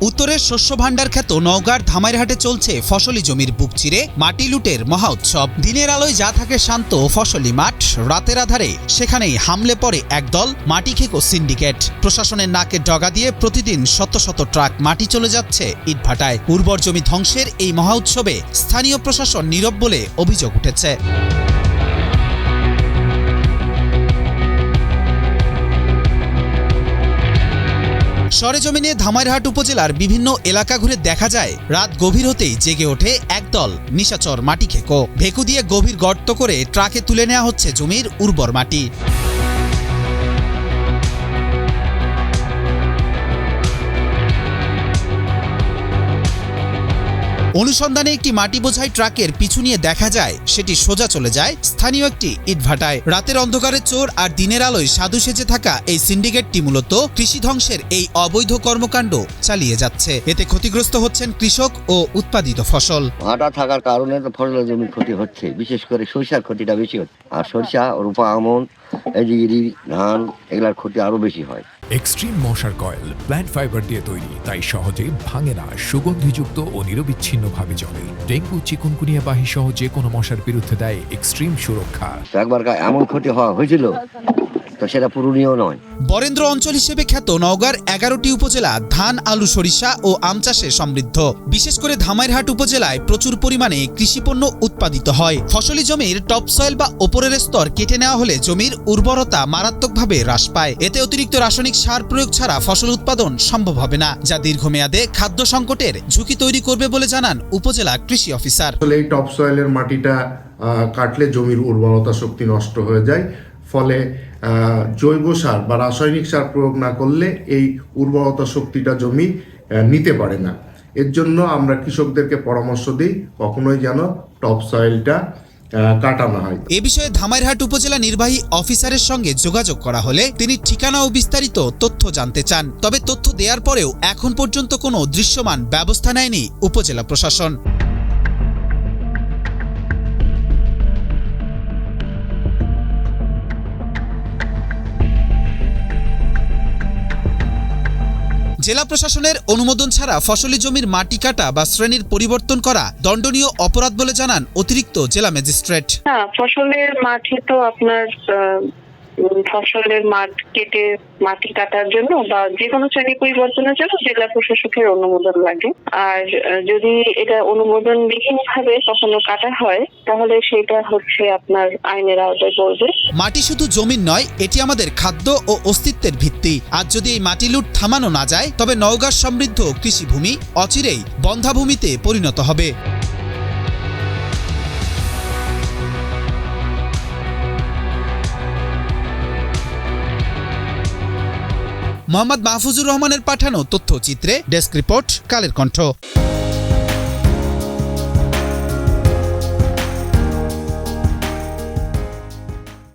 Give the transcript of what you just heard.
উত্তরের শস্য ভাণ্ডার খ্যাত নওগাঁর ধামাইরহাটে চলছে ফসলি জমির বুক চিরে মাটি লুটের মহা উৎসব। দিনের আলোয় যা থাকে শান্ত ফসলি মাঠ, রাতের আধারে সেখানেই হামলে পড়ে একদল মাটি খেকো সিন্ডিকেট। প্রশাসনের নাকের ডগা দিয়ে প্রতিদিন শত শত ট্রাক মাটি চলে যাচ্ছে ইটভাটায়। উর্বর জমি ধ্বংসের এই মহা উৎসবে স্থানীয় প্রশাসন নীরব বলে অভিযোগ উঠেছে। সরেজমিনে ধামাইরহাট উপজেলার বিভিন্ন এলাকা ঘুরে দেখা যায় রাত গভীর হতেই জেগে ওঠে একদল নিশাচর মাটি খেকো। ভেকু দিয়ে গভীর গর্ত করে ট্রাকে তুলে নেওয়া হচ্ছে জমির উর্বর মাটি। অনুসন্ধানে একটি মাটি বোঝাই ট্রাকের পিছু নিয়ে দেখা যায় সেটি সোজা চলে যায় স্থানীয় একটি ইটভাটায়। রাতের অন্ধকারে চোর আর দিনের আলোয় সাধু সেজে থাকা এই সিন্ডিকেটটি মূলত কৃষি ধ্বংসের এই অবৈধ কর্মকাণ্ড চালিয়ে যাচ্ছে। এতে ক্ষতিগ্রস্ত হচ্ছেন কৃষক ও উৎপাদিত ফসল। ভাটা থাকার কারণে তো ফসলের জমির ক্ষতি হচ্ছে, বিশেষ করে সরিষার ক্ষতিটা বেশি হচ্ছে। আর সরিষা, রূপা, আমন, এজিগিরি, ধান এগুলার ক্ষতি আরো বেশি হয়। এক্সট্রিম মশার কয়েল প্ল্যান্ট ফাইবার দিয়ে তৈরি, তাই সহজে ভাঙে না, সুগন্ধিযুক্ত ও নিরবিচ্ছিন্নভাবে চলে। ডেঙ্গু, চিকুনগুনিয়া বাহি সহ যে কোনো মশার বিরুদ্ধে দেয় এক্সট্রিম সুরক্ষা। একবার এমন ক্ষতি হয়েছিল তো সেটা পূরণীয় নয়। বরেন্দ্র অঞ্চল হিসেবে খ্যাত নওগাঁর 11টি উপজেলা ধান, আলু, সরিষা ও আম চাষে সমৃদ্ধ। বিশেষ করে ধামাইরহাট উপজেলায় প্রচুর পরিমাণে কৃষিপণ্য উৎপাদিত হয়। ফসলি জমির টপসয়েল বা ওপরের স্তর কেটে নেওয়া হলে জমির উর্বরতা মারাত্মকভাবে হ্রাস পায়। এতে অতিরিক্ত রাসায়নিক সার প্রয়োগ ছাড়া ফসল উৎপাদন সম্ভব হবে না, যা দীর্ঘমেয়াদে খাদ্য সংকটের ঝুঁকি তৈরি করবে বলে জানান উপজেলা কৃষি অফিসার। এই টপসয়েলের মাটিটা কাটলে জমির উর্বরতা শক্তি নষ্ট হয়ে যায়, ফলে জৈব সার বা রাসায়নিক সার প্রয়োগ না করলে এই উর্বরতা শক্তিটা জমি নিতে পারে না। এর জন্য আমরা কৃষকদেরকে পরামর্শ দিই কখনোই যেন টপসয়েলটা কাটানো হয়। এ বিষয়ে ধামাইরহাট উপজেলা নির্বাহী অফিসারের সঙ্গে যোগাযোগ করা হলে তিনি ঠিকানা ও বিস্তারিত তথ্য জানতে চান। তবে তথ্য দেওয়ার পরেও এখন পর্যন্ত কোনো দৃশ্যমান ব্যবস্থা নেয়নি উপজেলা প্রশাসন। জেলা প্রশাসনের অনুমোদন ছাড়া ফসলি জমির মাটি কাটা বা শ্রেণীর পরিবর্তন করা দণ্ডনীয় অপরাধ বলে জানান অতিরিক্ত জেলা ম্যাজিস্ট্রেট। ফসলের মাঠে তো আপনার ফসলের মাঠ কেটে মাটি কাটার জন্য বা যে কোনো শ্রেণী পরিবর্তনের জন্য জেলা প্রশাসকের অনুমোদন লাগে। আর যদি এটা অনুমোদন বিহীন ভাবে কখনো কাটা হয় তাহলে সেটা হচ্ছে আপনার আইনের আওতায় পড়বে। মাটি শুধু জমির নয়, এটি আমাদের খাদ্য ও অস্তিত্বের ভিত্তি। আজ যদি এই মাটি লুট থামানো না যায় তবে নওগাঁর সমৃদ্ধ কৃষিভূমি অচিরেই বন্ধ্যাভূমিতে পরিণত হবে। মোহাম্মদ মাহফুজুর রহমানের পাঠানো তথ্যচিত্রে ডেস্ক রিপোর্ট, কালের কণ্ঠ।